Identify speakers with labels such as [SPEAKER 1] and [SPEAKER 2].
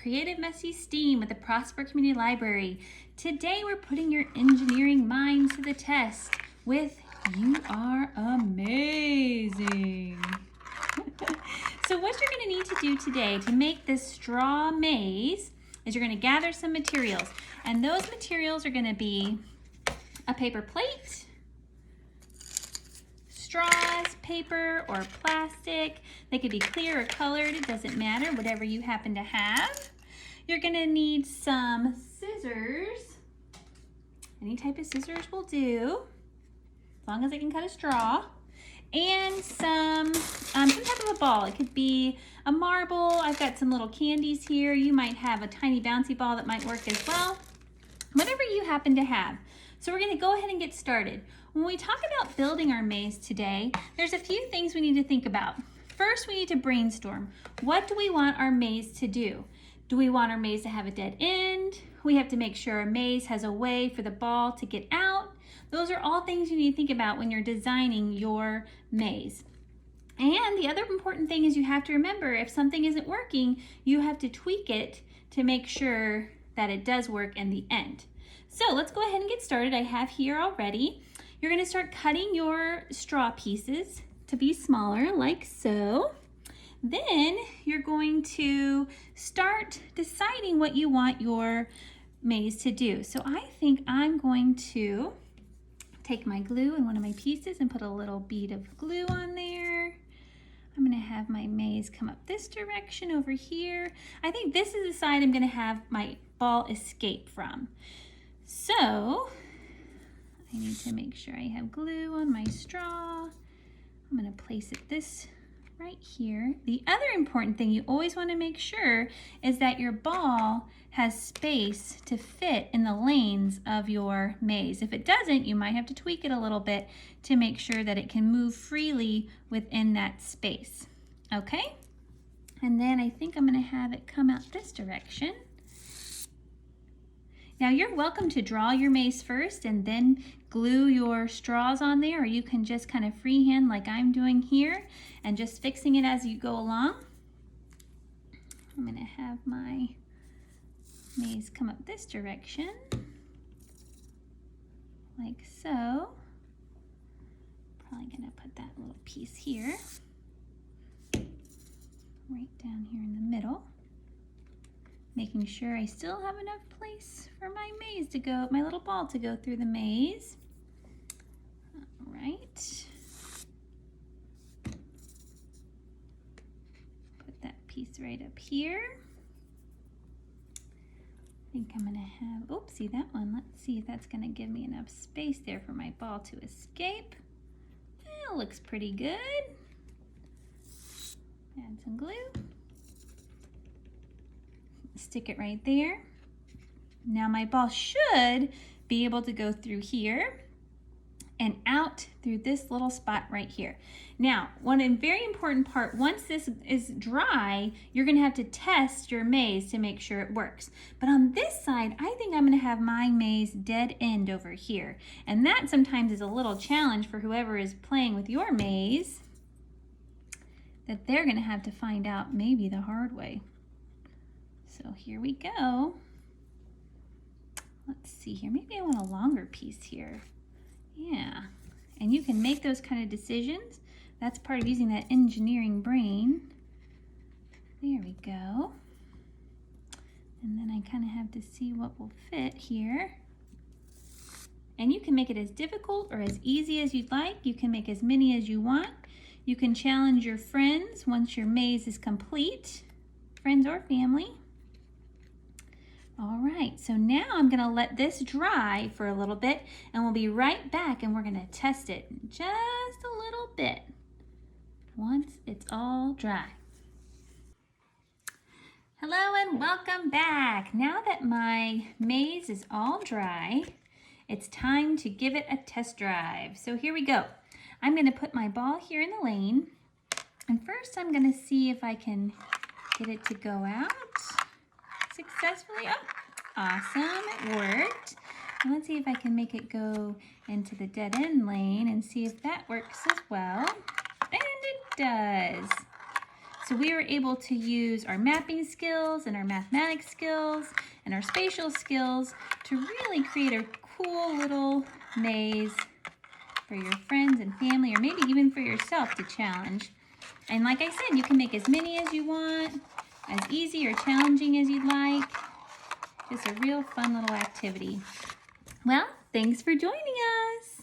[SPEAKER 1] Creative Messy STEAM with the Prosper Community Library. Today we're putting your engineering minds to the test with You Are Amazing. So what you're going to need to do today to make this straw maze is you're going to gather some materials. And those materials are going to be a paper plate, straws, paper, or plastic. They could be clear or colored, it doesn't matter, whatever you happen to have. You're gonna need some scissors. Any type of scissors will do, as long as I can cut a straw. And some type of a ball. It could be a marble. I've got some little candies here. You might have a tiny bouncy ball that might work as well. Whatever you happen to have. So we're going to go ahead and get started. When we talk about building our maze today, there's a few things we need to think about. First, we need to brainstorm. What do we want our maze to do? Do we want our maze to have a dead end? We have to make sure our maze has a way for the ball to get out. Those are all things you need to think about when you're designing your maze. And the other important thing is you have to remember, if something isn't working, you have to tweak it to make sure that it does work in the end. So let's go ahead and get started. I have here already. You're going to start cutting your straw pieces to be smaller, like so. Then you're going to start deciding what you want your maze to do. So I think I'm going to take my glue and one of my pieces and put a little bead of glue on there. I'm going to have my maze come up this direction over here. I think this is the side I'm going to have my ball escape from. So I need to make sure I have glue on my straw. I'm going to place it this right here. The other important thing you always want to make sure is that your ball has space to fit in the lanes of your maze. If it doesn't, you might have to tweak it a little bit to make sure that it can move freely within that space. Okay? And then I think I'm going to have it come out this direction. Now you're welcome to draw your maze first and then glue your straws on there, or you can just kind of freehand like I'm doing here and just fixing it as you go along. I'm going to have my maze come up this direction, like so. Probably going to put that little piece here, right down here in the middle. Making sure I still have enough place for my maze to go, my little ball to go through the maze. All right. Put that piece right up here. I think I'm gonna have, oopsie, that one. Let's see if that's gonna give me enough space there for my ball to escape. It looks pretty good. Add some glue. Stick it right there. Now my ball should be able to go through here and out through this little spot right here. Now, one very important part, once this is dry, you're gonna have to test your maze to make sure it works. But on this side, I think I'm gonna have my maze dead end over here. And that sometimes is a little challenge for whoever is playing with your maze, that they're gonna have to find out maybe the hard way. So here we go. Let's see here. Maybe I want a longer piece here. Yeah. And you can make those kind of decisions. That's part of using that engineering brain. There we go. And then I kind of have to see what will fit here. And you can make it as difficult or as easy as you'd like. You can make as many as you want. You can challenge your friends once your maze is complete, friends or family. All right, so now I'm gonna let this dry for a little bit and we'll be right back and we're gonna test it just a little bit once it's all dry. Hello and welcome back. Now that my maze is all dry, it's time to give it a test drive. So here we go. I'm gonna put my ball here in the lane, and first I'm gonna see if I can get it to go out successfully. Oh, awesome, it worked. And let's see if I can make it go into the dead end lane and see if that works as well. And it does. So we were able to use our mapping skills and our mathematics skills and our spatial skills to really create a cool little maze for your friends and family, or maybe even for yourself to challenge. And like I said, you can make as many as you want, as easy or challenging as you'd like. Just a real fun little activity. Well, thanks for joining us.